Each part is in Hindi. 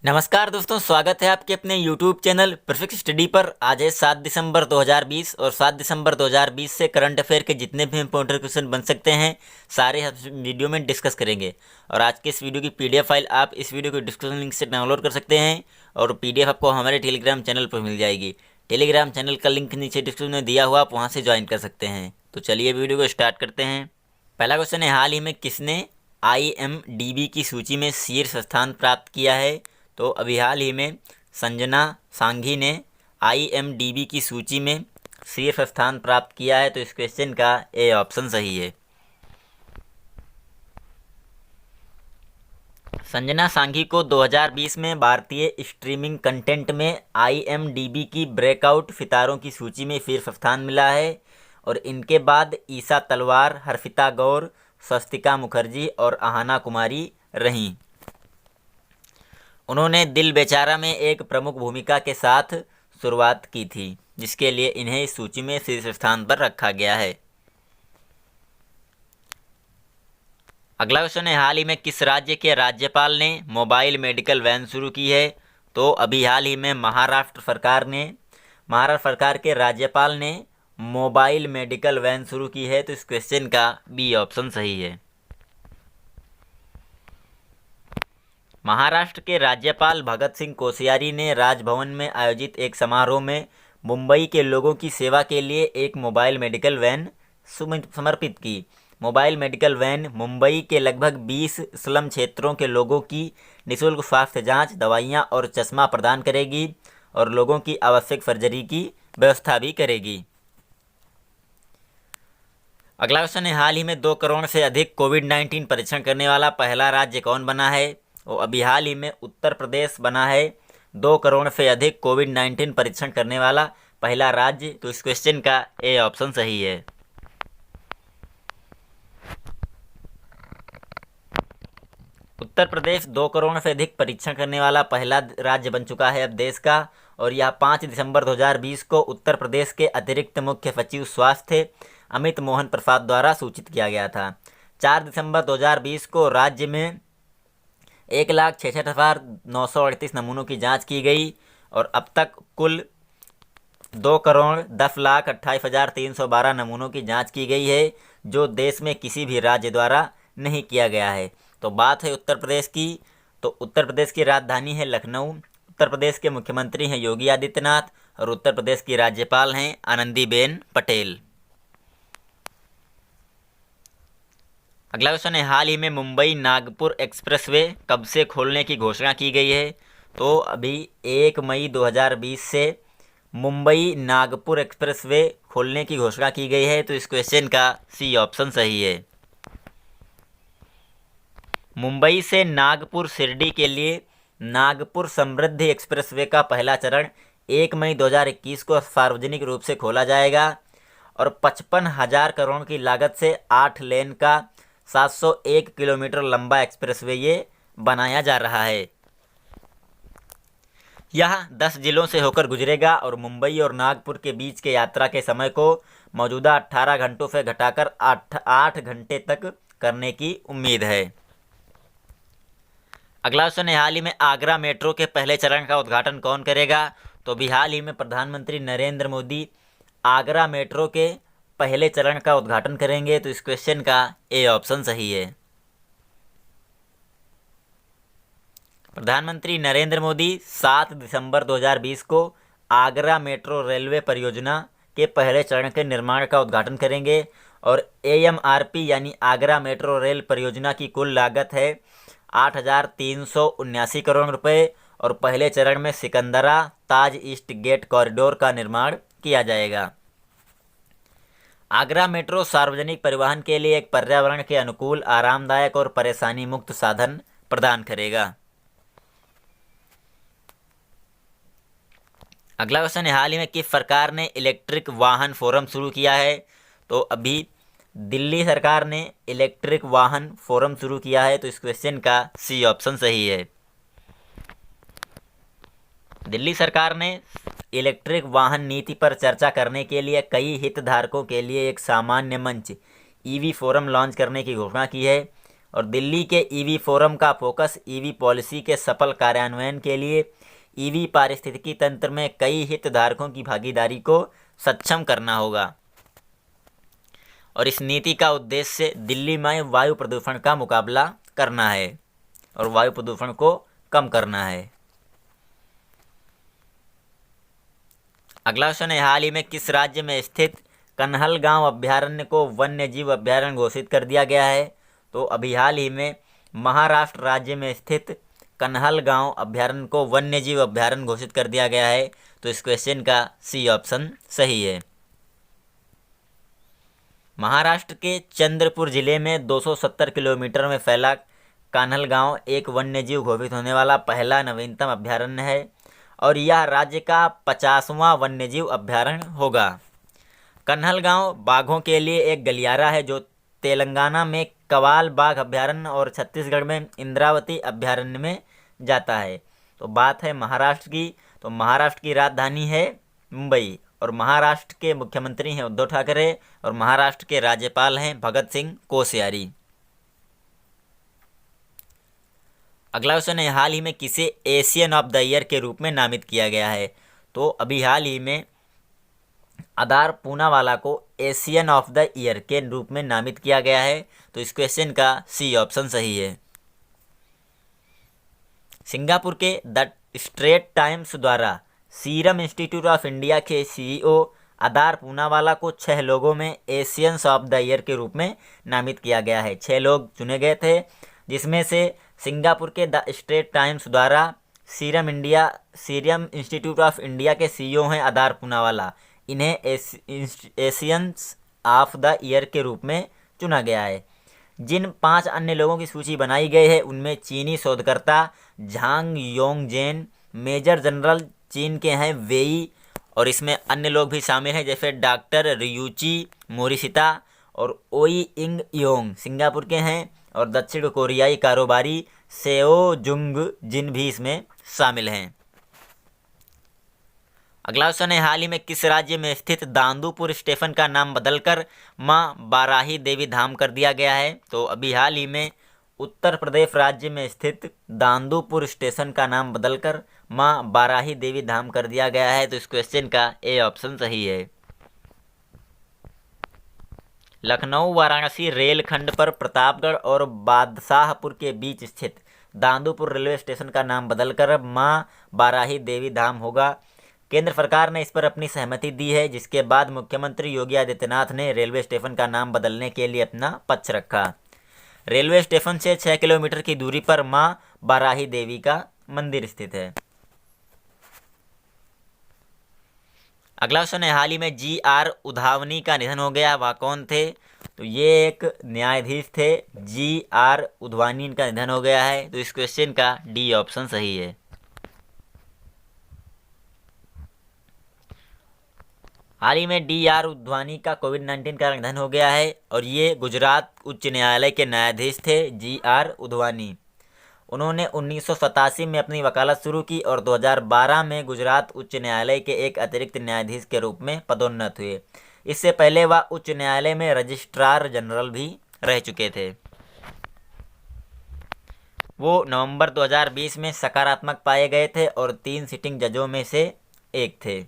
नमस्कार दोस्तों, स्वागत है आपके अपने YouTube चैनल परफेक्ट स्टडी पर। आज है 7 दिसंबर 2020 और 7 दिसंबर 2020 से करंट अफेयर के जितने भी इंपॉर्टेंट क्वेश्चन बन सकते हैं सारे हम वीडियो में डिस्कस करेंगे। और आज के इस वीडियो की PDF फाइल आप इस वीडियो के डिस्क्रिप्शन लिंक से डाउनलोड कर सकते हैं और PDF आपको हमारे टेलीग्राम चैनल पर मिल जाएगी। टेलीग्राम चैनल का लिंक नीचे डिस्क्रिप्शन में दिया हुआ, आप वहाँ से ज्वाइन कर सकते हैं। तो चलिए वीडियो को स्टार्ट करते हैं। पहला क्वेश्चन है, हाल ही में किसने IMDb की सूची में शीर्ष स्थान प्राप्त किया है? तो अभी हाल ही में संजना सांघी ने IMDb की सूची में शीर्ष स्थान प्राप्त किया है। तो इस क्वेश्चन का ए ऑप्शन सही है। संजना सांघी को 2020 में भारतीय स्ट्रीमिंग कंटेंट में IMDb की ब्रेकआउट सितारों की सूची में शीर्ष स्थान मिला है। और इनके बाद ईशा तलवार, हर्षिता गौर, स्वस्तिका मुखर्जी और आहना कुमारी रहीं। उन्होंने दिल बेचारा में एक प्रमुख भूमिका के साथ शुरुआत की थी, जिसके लिए इन्हें इस सूची में शीर्ष स्थान पर रखा गया है। अगला क्वेश्चन है, हाल ही में किस राज्य के राज्यपाल ने मोबाइल मेडिकल वैन शुरू की है? तो अभी हाल ही में महाराष्ट्र सरकार के राज्यपाल ने मोबाइल मेडिकल वैन शुरू की है। तो इस क्वेश्चन का बी ऑप्शन सही है। महाराष्ट्र के राज्यपाल भगत सिंह कोश्यारी ने राजभवन में आयोजित एक समारोह में मुंबई के लोगों की सेवा के लिए एक मोबाइल मेडिकल वैन समर्पित की। मोबाइल मेडिकल वैन मुंबई के लगभग 20 स्लम क्षेत्रों के लोगों की निःशुल्क स्वास्थ्य जांच, दवाइयां और चश्मा प्रदान करेगी और लोगों की आवश्यक सर्जरी की व्यवस्था भी करेगी। अगला क्वेश्चन है, हाल ही में 2 करोड़ से अधिक कोविड-19 परीक्षण करने वाला पहला राज्य कौन बना है? और अभी हाल ही में उत्तर प्रदेश बना है 2 करोड़ से अधिक कोविड-19 परीक्षण करने वाला पहला राज्य। तो इस क्वेश्चन का ए ऑप्शन सही है। उत्तर प्रदेश 2 करोड़ से अधिक परीक्षण करने वाला पहला राज्य बन चुका है अब देश का। और यह 5 दिसंबर 2020 को उत्तर प्रदेश के अतिरिक्त मुख्य सचिव स्वास्थ्य अमित मोहन प्रसाद द्वारा सूचित किया गया था। 4 दिसंबर 2020 को राज्य में 1,66,938 नमूनों की जांच की गई और अब तक कुल 2,10,28,312 नमूनों की जांच की गई है, जो देश में किसी भी राज्य द्वारा नहीं किया गया है। तो बात है उत्तर प्रदेश की। तो उत्तर प्रदेश की राजधानी है लखनऊ। उत्तर प्रदेश के मुख्यमंत्री हैं योगी आदित्यनाथ और उत्तर प्रदेश की राज्यपाल हैं आनंदीबेन पटेल। अगला क्वेश्चन है, हाल ही में मुंबई नागपुर एक्सप्रेसवे कब से खोलने की घोषणा की गई है? तो अभी 1 मई 2020 से मुंबई नागपुर एक्सप्रेसवे खोलने की घोषणा की गई है। तो इस क्वेश्चन का सी ऑप्शन सही है। मुंबई से नागपुर शिरडी के लिए नागपुर समृद्धि एक्सप्रेसवे का पहला चरण 1 मई 2021 को सार्वजनिक रूप से खोला जाएगा और 55,000 करोड़ की लागत से 8 लेन का 701 किलोमीटर लंबा एक्सप्रेसवे ये बनाया जा रहा है। यह 10 जिलों से होकर गुजरेगा और मुंबई और नागपुर के बीच के यात्रा के समय को मौजूदा 18 घंटों से घटाकर 8 घंटे तक करने की उम्मीद है। अगला क्वेश्चन है, हाल ही में आगरा मेट्रो के पहले चरण का उद्घाटन कौन करेगा? तो अभी हाल ही में प्रधानमंत्री नरेंद्र मोदी आगरा मेट्रो के पहले चरण का उद्घाटन करेंगे। तो इस क्वेश्चन का ए ऑप्शन सही है। प्रधानमंत्री नरेंद्र मोदी 7 दिसंबर 2020 को आगरा मेट्रो रेलवे परियोजना के पहले चरण के निर्माण का उद्घाटन करेंगे और AMRP यानी आगरा मेट्रो रेल परियोजना की कुल लागत है 8,379 करोड़ रुपए और पहले चरण में सिकंदरा ताज ईस्ट गेट कॉरिडोर का निर्माण किया जाएगा। आगरा मेट्रो सार्वजनिक परिवहन के लिए एक पर्यावरण के अनुकूल, आरामदायक और परेशानी मुक्त साधन प्रदान करेगा। अगला क्वेश्चन है, हाल ही में किस सरकार ने इलेक्ट्रिक वाहन फोरम शुरू किया है? तो अभी दिल्ली सरकार ने इलेक्ट्रिक वाहन फोरम शुरू किया है। तो इस क्वेश्चन का सी ऑप्शन सही है। दिल्ली सरकार ने इलेक्ट्रिक वाहन नीति पर चर्चा करने के लिए कई हितधारकों के लिए एक सामान्य मंच EV फोरम लॉन्च करने की घोषणा की है और दिल्ली के ईवी फोरम का फोकस ईवी पॉलिसी के सफल कार्यान्वयन के लिए ईवी पारिस्थितिकी तंत्र में कई हितधारकों की भागीदारी को सक्षम करना होगा। और इस नीति का उद्देश्य दिल्ली में वायु प्रदूषण का मुकाबला करना है और वायु प्रदूषण को कम करना है। अगला क्वेश्चन है, हाल ही में किस राज्य में स्थित कन्हलगांव अभयारण्य को वन्य जीव अभयारण्य घोषित कर दिया गया है? तो अभी हाल ही में महाराष्ट्र राज्य में स्थित कन्हलगांव अभयारण्य को वन्य जीव अभयारण्य घोषित कर दिया गया है। तो इस क्वेश्चन का सी ऑप्शन सही है। महाराष्ट्र के चंद्रपुर जिले में 270 किलोमीटर में फैला कान्हलगांव एक वन्यजीव घोषित होने वाला पहला नवीनतम अभयारण्य है और यह राज्य का 50वां वन्यजीव अभयारण्य होगा। कन्हलगांव बाघों के लिए एक गलियारा है जो तेलंगाना में कवाल बाघ अभयारण्य और छत्तीसगढ़ में इंद्रावती अभयारण्य में जाता है। तो बात है महाराष्ट्र की, तो महाराष्ट्र की राजधानी है मुंबई और महाराष्ट्र के मुख्यमंत्री हैं उद्धव ठाकरे और महाराष्ट्र के राज्यपाल हैं भगत सिंह कोश्यारी। अगला क्वेश्चन है, हाल ही में किसे एशियन ऑफ द ईयर के रूप में नामित किया गया है? तो अभी हाल ही में आदार पूनावाला को एशियन ऑफ द ईयर के रूप में नामित किया गया है। तो इस क्वेश्चन का सी ऑप्शन सही है। सिंगापुर के द स्ट्रेट टाइम्स द्वारा सीरम इंस्टीट्यूट ऑफ इंडिया के सीईओ आदार पूनावाला को 6 लोगों में एशियंस ऑफ द ईयर के रूप में नामित किया गया है। 6 लोग चुने गए थे, जिसमें से सिंगापुर के द स्ट्रेट टाइम्स द्वारा सीरम इंस्टीट्यूट ऑफ इंडिया के सीईओ हैं आदार पूनावाला। इन्हें एशियंस ऑफ द ईयर के रूप में चुना गया है। जिन 5 अन्य लोगों की सूची बनाई गई है उनमें चीनी शोधकर्ता झांग योंगजेन, मेजर जनरल चीन के हैं वेई, और इसमें अन्य लोग भी शामिल हैं जैसे डॉक्टर रियूची मोरिशिता और ओई इंग योंग सिंगापुर के हैं और दक्षिण कोरियाई कारोबारी सेओ जुंग जिन भी इसमें शामिल हैं। अगला क्वेश्चन है, हाल ही में किस राज्य में स्थित दांदूपुर स्टेशन का नाम बदलकर मां बाराही देवी धाम कर दिया गया है? तो अभी हाल ही में उत्तर प्रदेश राज्य में स्थित दांदूपुर स्टेशन का नाम बदलकर मां बाराही देवी धाम कर दिया गया है। तो इस क्वेश्चन का ए ऑप्शन सही है। लखनऊ वाराणसी रेलखंड पर प्रतापगढ़ और बादशाहपुर के बीच स्थित दांदूपुर रेलवे स्टेशन का नाम बदलकर मां बाराही देवी धाम होगा। केंद्र सरकार ने इस पर अपनी सहमति दी है, जिसके बाद मुख्यमंत्री योगी आदित्यनाथ ने रेलवे स्टेशन का नाम बदलने के लिए अपना पक्ष रखा। रेलवे स्टेशन से 6 किलोमीटर की दूरी पर मां बाराही देवी का मंदिर स्थित है। अगला क्वेश्चन है, हाल ही में जी.आर. उधावनी का निधन हो गया, वह कौन थे? तो ये एक न्यायाधीश थे, जी.आर. उधावनी का निधन हो गया है। तो इस क्वेश्चन का डी ऑप्शन सही है। हाल ही में डी.आर. उधावनी का कोविड-19 का निधन हो गया है और ये गुजरात उच्च न्यायालय के न्यायाधीश थे जी.आर. उधावनी। उन्होंने 1987 में अपनी वकालत शुरू की और 2012 में गुजरात उच्च न्यायालय के एक अतिरिक्त न्यायाधीश के रूप में पदोन्नत हुए। इससे पहले वह उच्च न्यायालय में रजिस्ट्रार जनरल भी रह चुके थे। वो नवंबर 2020 में सकारात्मक पाए गए थे और 3 सिटिंग जजों में से एक थे।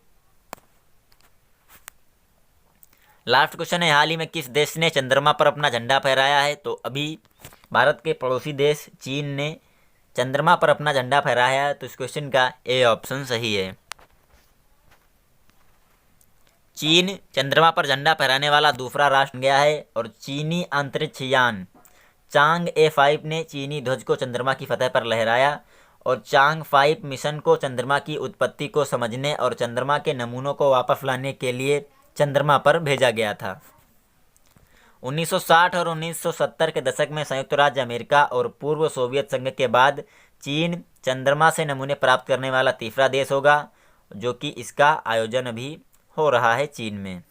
लास्ट क्वेश्चन है, हाल ही में किस देश ने चंद्रमा पर अपना झंडा फहराया है? तो अभी भारत के पड़ोसी देश चीन ने चंद्रमा पर अपना झंडा फहराया है। तो इस क्वेश्चन का ए ऑप्शन सही है। चीन चंद्रमा पर झंडा फहराने वाला दूसरा राष्ट्र गया है और चीनी अंतरिक्ष यान चांग ए5 ने चीनी ध्वज को चंद्रमा की सतह पर लहराया और चांग 5 मिशन को चंद्रमा की उत्पत्ति को समझने और चंद्रमा के नमूनों को वापस लाने के लिए चंद्रमा पर भेजा गया था। 1960 और 1970 के दशक में संयुक्त राज्य अमेरिका और पूर्व सोवियत संघ के बाद चीन चंद्रमा से नमूने प्राप्त करने वाला तीसरा देश होगा, जो कि इसका आयोजन अभी हो रहा है चीन में।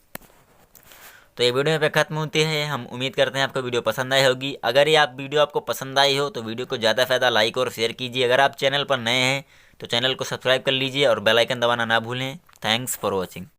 तो ये वीडियो पे खत्म होती है। हम उम्मीद करते हैं आपको वीडियो पसंद आई होगी। अगर ये वीडियो आपको पसंद आई हो तो वीडियो को ज़्यादा से ज़्यादा लाइक और शेयर कीजिए। अगर आप चैनल पर नए हैं तो चैनल को सब्सक्राइब कर लीजिए और बेल आइकन दबाना ना भूलें। Thanks for watching.